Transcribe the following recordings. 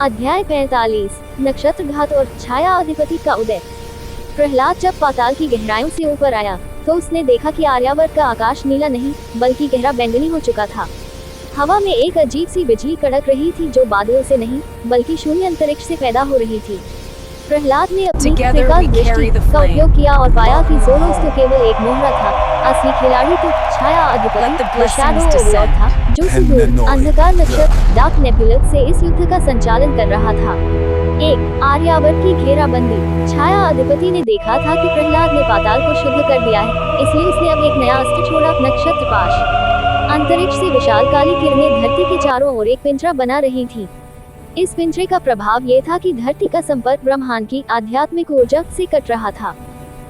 अध्याय 45 नक्षत्रघात और छाया अधिपति का उदय। प्रहलाद जब पाताल की गहराइयों से ऊपर आया तो उसने देखा कि आर्यावर्त का आकाश नीला नहीं बल्कि गहरा बैंगनी हो चुका था। हवा में एक अजीब सी बिजली कड़क रही थी जो बादलों से नहीं बल्कि शून्य अंतरिक्ष से पैदा हो रही थी। प्रहलाद ने अपनी त्रिकाल दृष्टि का उपयोग किया और पाया कि ज़ोरोस तो केवल एक मोहरा था, असली खिलाड़ी तो छाया अधिपति था जो सुदूर अंधकार नक्षत्र डार्क नेबुला से इस युद्ध का संचालन कर रहा था। एक आर्यावर्त की घेराबंदी। छाया अधिपति ने देखा था कि प्रहलाद ने पाताल को शुद्ध कर दिया है, इसलिए उसने अब एक नया अस्त्र छोड़ा, नक्षत्र पाश। अंतरिक्ष से विशाल काली किरणें धरती के चारों ओर एक पिंजरा बना रही थी। इस पिंजरे का प्रभाव ये था कि धरती का संपर्क ब्रह्मांड की आध्यात्मिक ऊर्जा से कट रहा था।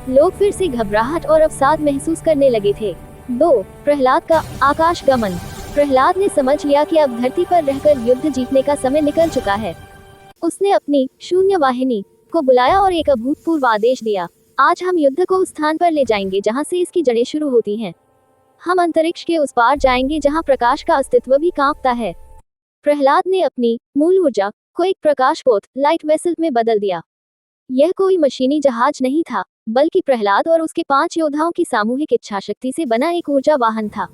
लोग फिर से घबराहट और अवसाद महसूस करने लगे थे। 2. प्रहलाद का आकाश गमन। प्रहलाद ने समझ लिया कि अब धरती पर रहकर युद्ध जीतने का समय निकल चुका है। उसने अपनी शून्य वाहिनी को बुलाया और एक अभूतपूर्व आदेश दिया, आज हम युद्ध को उस स्थान पर ले जाएंगे जहां से इसकी जड़ें शुरू होती हैं। हम अंतरिक्ष के उस पार जाएंगे जहां प्रकाश का अस्तित्व भी कांपता है। प्रहलाद ने अपनी मूल ऊर्जा को एक प्रकाश पोत लाइट वेसल में बदल दिया। यह कोई मशीनी जहाज नहीं था बल्कि प्रहलाद और उसके 5 योद्धाओं की सामूहिक इच्छा शक्ति से बना एक ऊर्जा वाहन था।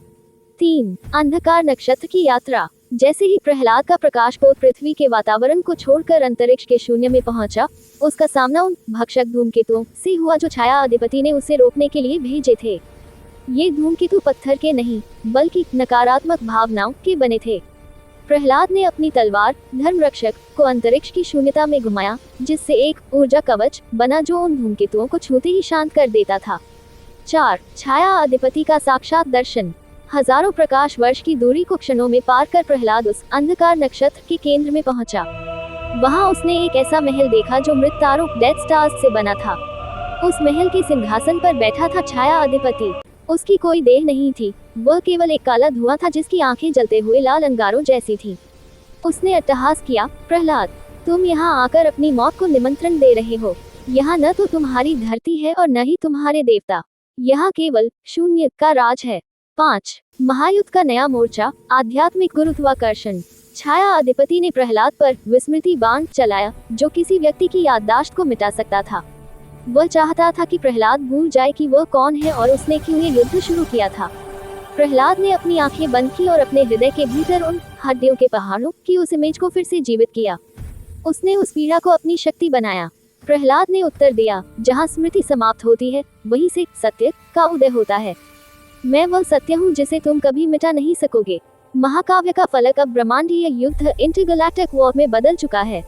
3. अंधकार नक्षत्र की यात्रा। जैसे ही प्रहलाद का प्रकाश पोत पृथ्वी के वातावरण को छोड़कर अंतरिक्ष के शून्य में पहुंचा, उसका सामना उन भक्षक धूमकेतुओं से हुआ जो छाया अधिपति ने उसे रोकने के लिए भेजे थे। ये धूमकेतु पत्थर के नहीं बल्कि नकारात्मक भावनाओं के बने थे। प्रहलाद ने अपनी तलवार धर्मरक्षक को अंतरिक्ष की शून्यता में घुमाया, जिससे एक ऊर्जा कवच बना जो उन धूमकेतुओं को छूते ही शांत कर देता था। 4. छाया अधिपति का साक्षात दर्शन। हजारों प्रकाश वर्ष की दूरी को क्षणों में पार कर प्रहलाद उस अंधकार नक्षत्र के केंद्र में पहुंचा। वहां उसने एक ऐसा महल देखा जो मृत तारों डेथ स्टार्स से बना था। उस महल के सिंहासन पर बैठा था छाया अधिपति। उसकी कोई देह नहीं थी, वह केवल एक काला धुआं था जिसकी आंखें जलते हुए लाल अंगारों जैसी थी। उसने अट्टहास किया, प्रहलाद, तुम यहाँ आकर अपनी मौत को निमंत्रण दे रहे हो। यहाँ न तो तुम्हारी धरती है और न ही तुम्हारे देवता, यहाँ केवल शून्य का राज है। 5. महायुद्ध का नया मोर्चा, आध्यात्मिक गुरुत्वाकर्षण। छाया अधिपति ने प्रहलाद पर विस्मृति बाण चलाया जो किसी व्यक्ति की याददाश्त को मिटा सकता था। वह चाहता था कि प्रहलाद भूल जाए कि वह कौन है और उसने क्यों ये युद्ध शुरू किया था। प्रहलाद ने अपनी आंखें बंद की और अपने हृदय के भीतर उन हड्डियों के पहाड़ों की उस इमेज को फिर से जीवित किया। उसने उस पीड़ा को अपनी शक्ति बनाया। प्रहलाद ने उत्तर दिया, जहाँ स्मृति समाप्त होती है वहीं से सत्य का उदय होता है। मैं वह सत्य हूँ जिसे तुम कभी मिटा नहीं सकोगे। महाकाव्य का फलक अब ब्रह्मांडीय युद्ध इंटरगैलेक्टिक वॉर में बदल चुका है।